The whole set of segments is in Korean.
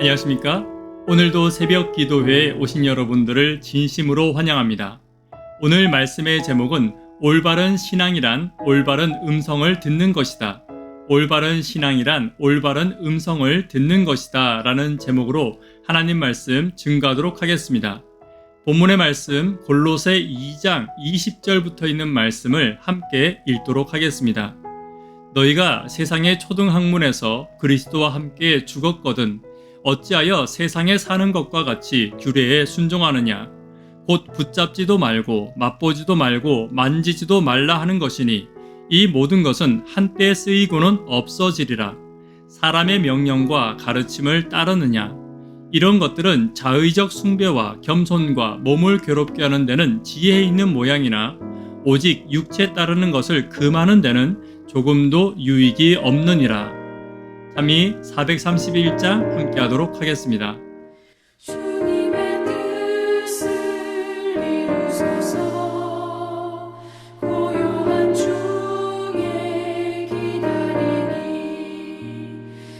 안녕하십니까? 오늘도 새벽 기도회에 오신 여러분들을 진심으로 환영합니다. 오늘 말씀의 제목은 올바른 신앙이란 올바른 음성을 듣는 것이다. 올바른 신앙이란 올바른 음성을 듣는 것이다 라는 제목으로 하나님 말씀 증거하도록 하겠습니다. 본문의 말씀 골로새 2장 20절부터 있는 말씀을 함께 읽도록 하겠습니다. 너희가 세상의 초등학문에서 그리스도와 함께 죽었거든 어찌하여 세상에 사는 것과 같이 규례에 순종하느냐? 곧 붙잡지도 말고 맛보지도 말고 만지지도 말라 하는 것이니 이 모든 것은 한때 쓰이고는 없어지리라. 사람의 명령과 가르침을 따르느냐? 이런 것들은 자의적 숭배와 겸손과 몸을 괴롭게 하는 데는 지혜 있는 모양이나 오직 육체 따르는 것을 금하는 데는 조금도 유익이 없느니라. 참이 431장 함께 하도록 하겠습니다. 주님의 뜻을 이루소서. 고요한 중에 기다리니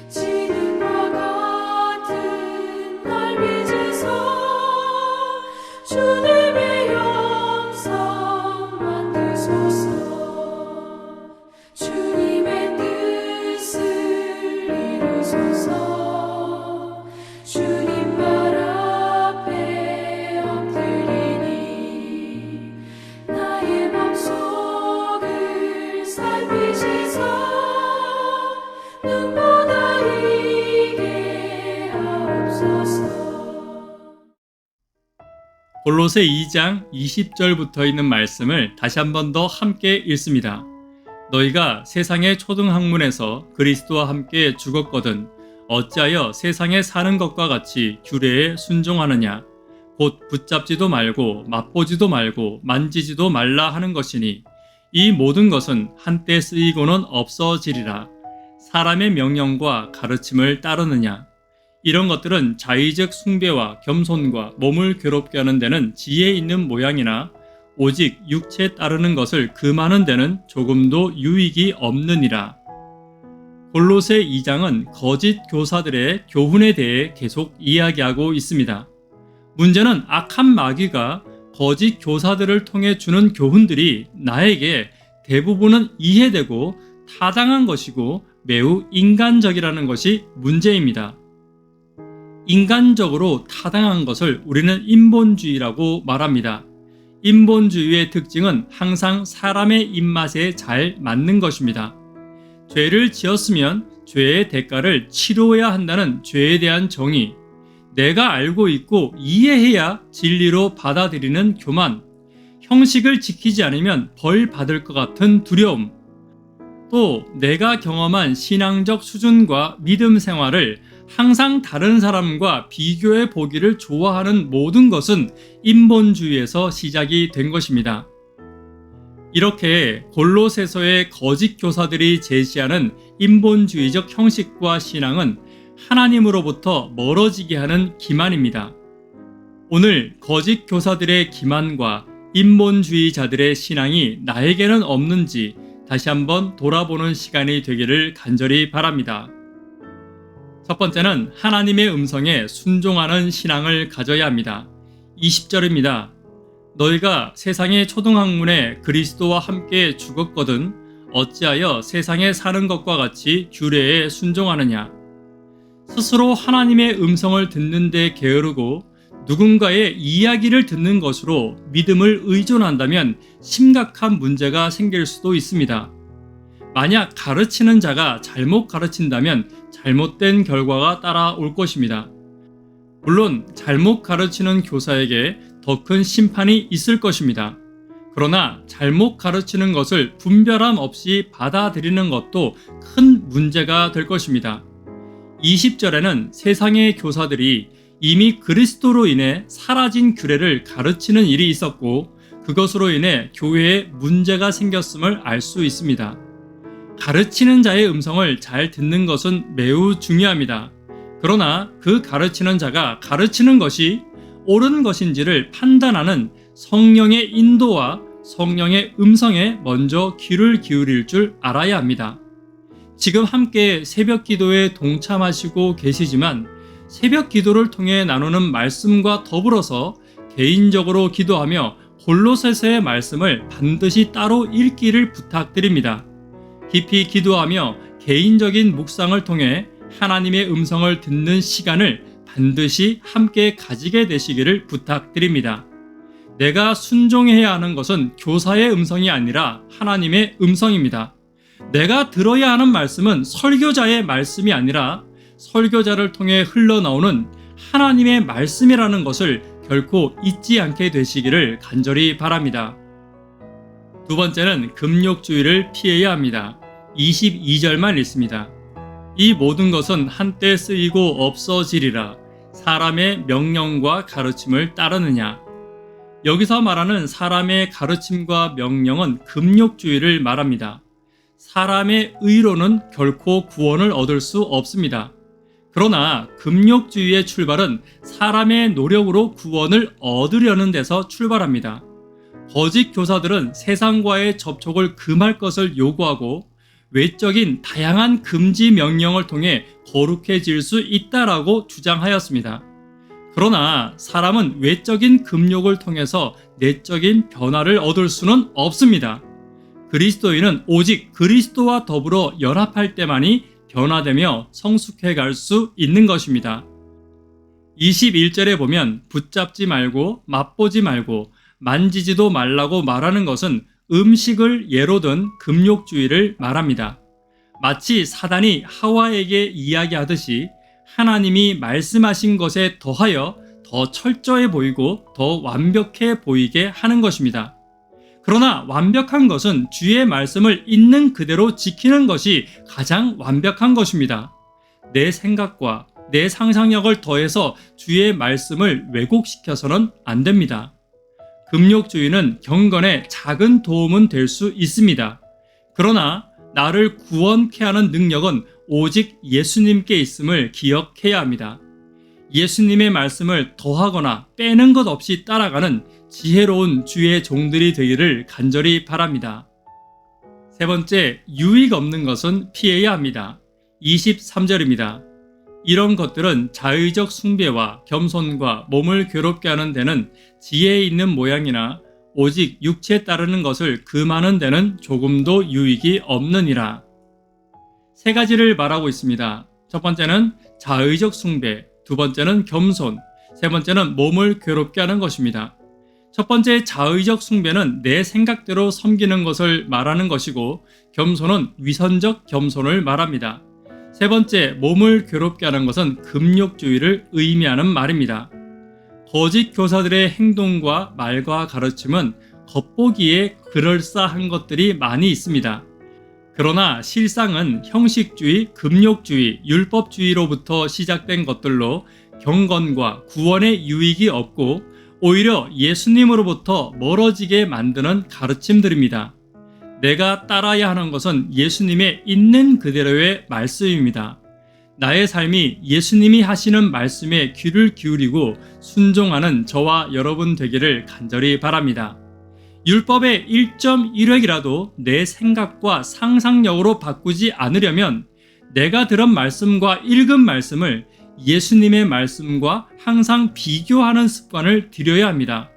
지능과 같은 날 빚으소. 주님의 영성 만드소서. 주님의 뜻을 주님 발 앞에 엎드리니 나의 맘속을 살피시사 눈보다 이게 하옵소서. 골로새 2장 20절부터 있는 말씀을 다시 한 번 더 함께 읽습니다. 너희가 세상의 초등학문에서 그리스도와 함께 죽었거든 어찌하여 세상에 사는 것과 같이 규례에 순종하느냐? 곧 붙잡지도 말고 맛보지도 말고 만지지도 말라 하는 것이니 이 모든 것은 한때 쓰이고는 없어지리라. 사람의 명령과 가르침을 따르느냐? 이런 것들은 자의적 숭배와 겸손과 몸을 괴롭게 하는 데는 지혜 있는 모양이나 오직 육체에 따르는 것을 금하는 데는 조금도 유익이 없느니라. 골로새 2장은 거짓 교사들의 교훈에 대해 계속 이야기하고 있습니다. 문제는 악한 마귀가 거짓 교사들을 통해 주는 교훈들이 나에게 대부분은 이해되고 타당한 것이고 매우 인간적이라는 것이 문제입니다. 인간적으로 타당한 것을 우리는 인본주의라고 말합니다. 인본주의의 특징은 항상 사람의 입맛에 잘 맞는 것입니다. 죄를 지었으면 죄의 대가를 치러야 한다는 죄에 대한 정의, 내가 알고 있고 이해해야 진리로 받아들이는 교만, 형식을 지키지 않으면 벌 받을 것 같은 두려움, 또 내가 경험한 신앙적 수준과 믿음 생활을 항상 다른 사람과 비교해 보기를 좋아하는 모든 것은 인본주의에서 시작이 된 것입니다. 이렇게 골로새서의 거짓 교사들이 제시하는 인본주의적 형식과 신앙은 하나님으로부터 멀어지게 하는 기만입니다. 오늘 거짓 교사들의 기만과 인본주의자들의 신앙이 나에게는 없는지 다시 한번 돌아보는 시간이 되기를 간절히 바랍니다. 첫 번째는 하나님의 음성에 순종하는 신앙을 가져야 합니다. 20절입니다. 너희가 세상의 초등학문에 그리스도와 함께 죽었거든 어찌하여 세상에 사는 것과 같이 규례에 순종하느냐? 스스로 하나님의 음성을 듣는 데 게으르고 누군가의 이야기를 듣는 것으로 믿음을 의존한다면 심각한 문제가 생길 수도 있습니다. 만약 가르치는 자가 잘못 가르친다면 잘못된 결과가 따라올 것입니다. 물론 잘못 가르치는 교사에게 더 큰 심판이 있을 것입니다. 그러나 잘못 가르치는 것을 분별함 없이 받아들이는 것도 큰 문제가 될 것입니다. 20절에는 세상의 교사들이 이미 그리스도로 인해 사라진 규례를 가르치는 일이 있었고 그것으로 인해 교회에 문제가 생겼음을 알 수 있습니다. 가르치는 자의 음성을 잘 듣는 것은 매우 중요합니다. 그러나 그 가르치는 자가 가르치는 것이 옳은 것인지를 판단하는 성령의 인도와 성령의 음성에 먼저 귀를 기울일 줄 알아야 합니다. 지금 함께 새벽 기도에 동참하시고 계시지만 새벽 기도를 통해 나누는 말씀과 더불어서 개인적으로 기도하며 골로새서의 말씀을 반드시 따로 읽기를 부탁드립니다. 깊이 기도하며 개인적인 묵상을 통해 하나님의 음성을 듣는 시간을 반드시 함께 가지게 되시기를 부탁드립니다. 내가 순종해야 하는 것은 교사의 음성이 아니라 하나님의 음성입니다. 내가 들어야 하는 말씀은 설교자의 말씀이 아니라 설교자를 통해 흘러나오는 하나님의 말씀이라는 것을 결코 잊지 않게 되시기를 간절히 바랍니다. 두 번째는 금욕주의를 피해야 합니다. 22절만 읽습니다. 이 모든 것은 한때 쓰이고 없어지리라. 사람의 명령과 가르침을 따르느냐. 여기서 말하는 사람의 가르침과 명령은 금욕주의를 말합니다. 사람의 의로는 결코 구원을 얻을 수 없습니다. 그러나 금욕주의의 출발은 사람의 노력으로 구원을 얻으려는 데서 출발합니다. 거짓 교사들은 세상과의 접촉을 금할 것을 요구하고 외적인 다양한 금지 명령을 통해 거룩해질 수 있다라고 주장하였습니다. 그러나 사람은 외적인 금욕을 통해서 내적인 변화를 얻을 수는 없습니다. 그리스도인은 오직 그리스도와 더불어 연합할 때만이 변화되며 성숙해 갈 수 있는 것입니다. 21절에 보면 붙잡지 말고 맛보지 말고 만지지도 말라고 말하는 것은 음식을 예로 든 금욕주의를 말합니다. 마치 사단이 하와에게 이야기하듯이 하나님이 말씀하신 것에 더하여 더 철저해 보이고 더 완벽해 보이게 하는 것입니다. 그러나 완벽한 것은 주의 말씀을 있는 그대로 지키는 것이 가장 완벽한 것입니다. 내 생각과 내 상상력을 더해서 주의 말씀을 왜곡시켜서는 안 됩니다. 금욕주의는 경건에 작은 도움은 될 수 있습니다. 그러나 나를 구원케 하는 능력은 오직 예수님께 있음을 기억해야 합니다. 예수님의 말씀을 더하거나 빼는 것 없이 따라가는 지혜로운 주의 종들이 되기를 간절히 바랍니다. 세 번째, 유익 없는 것은 피해야 합니다. 23절입니다. 이런 것들은 자의적 숭배와 겸손과 몸을 괴롭게 하는 데는 지혜 있는 모양이나 오직 육체에 따르는 것을 금하는 데는 조금도 유익이 없느니라. 세 가지를 말하고 있습니다. 첫 번째는 자의적 숭배, 두 번째는 겸손, 세 번째는 몸을 괴롭게 하는 것입니다. 첫 번째 자의적 숭배는 내 생각대로 섬기는 것을 말하는 것이고 겸손은 위선적 겸손을 말합니다. 세 번째 몸을 괴롭게 하는 것은 금욕주의를 의미하는 말입니다. 거짓 교사들의 행동과 말과 가르침은 겉보기에 그럴싸한 것들이 많이 있습니다. 그러나 실상은 형식주의, 금욕주의, 율법주의로부터 시작된 것들로 경건과 구원의 유익이 없고 오히려 예수님으로부터 멀어지게 만드는 가르침들입니다. 내가 따라야 하는 것은 예수님의 있는 그대로의 말씀입니다. 나의 삶이 예수님이 하시는 말씀에 귀를 기울이고 순종하는 저와 여러분 되기를 간절히 바랍니다. 율법의 1.1획이라도 내 생각과 상상력으로 바꾸지 않으려면 내가 들은 말씀과 읽은 말씀을 예수님의 말씀과 항상 비교하는 습관을 들여야 합니다.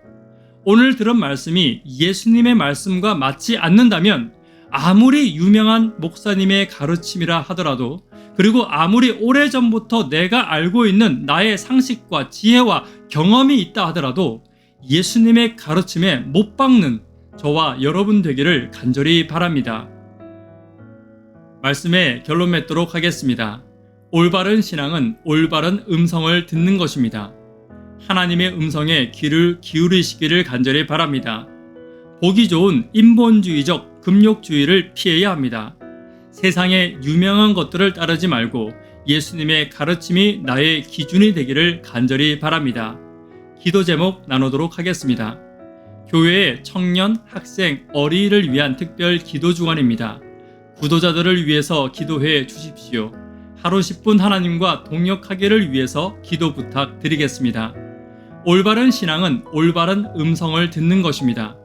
오늘 들은 말씀이 예수님의 말씀과 맞지 않는다면 아무리 유명한 목사님의 가르침이라 하더라도 그리고 아무리 오래전부터 내가 알고 있는 나의 상식과 지혜와 경험이 있다 하더라도 예수님의 가르침에 못 박는 저와 여러분 되기를 간절히 바랍니다. 말씀에 결론 맺도록 하겠습니다. 올바른 신앙은 올바른 음성을 듣는 것입니다. 하나님의 음성에 귀를 기울이시기를 간절히 바랍니다. 보기 좋은 인본주의적 금욕주의를 피해야 합니다. 세상의 유명한 것들을 따르지 말고 예수님의 가르침이 나의 기준이 되기를 간절히 바랍니다. 기도 제목 나누도록 하겠습니다. 교회의 청년, 학생, 어린이를 위한 특별 기도 주간입니다. 구도자들을 위해서 기도해 주십시오. 하루 10분 하나님과 동역하기를 위해서 기도 부탁드리겠습니다. 올바른 신앙은 올바른 음성을 듣는 것입니다.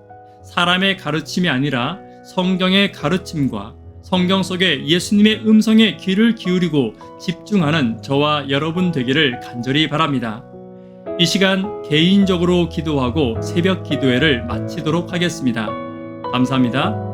사람의 가르침이 아니라 성경의 가르침과 성경 속에 예수님의 음성에 귀를 기울이고 집중하는 저와 여러분 되기를 간절히 바랍니다. 이 시간 개인적으로 기도하고 새벽 기도회를 마치도록 하겠습니다. 감사합니다.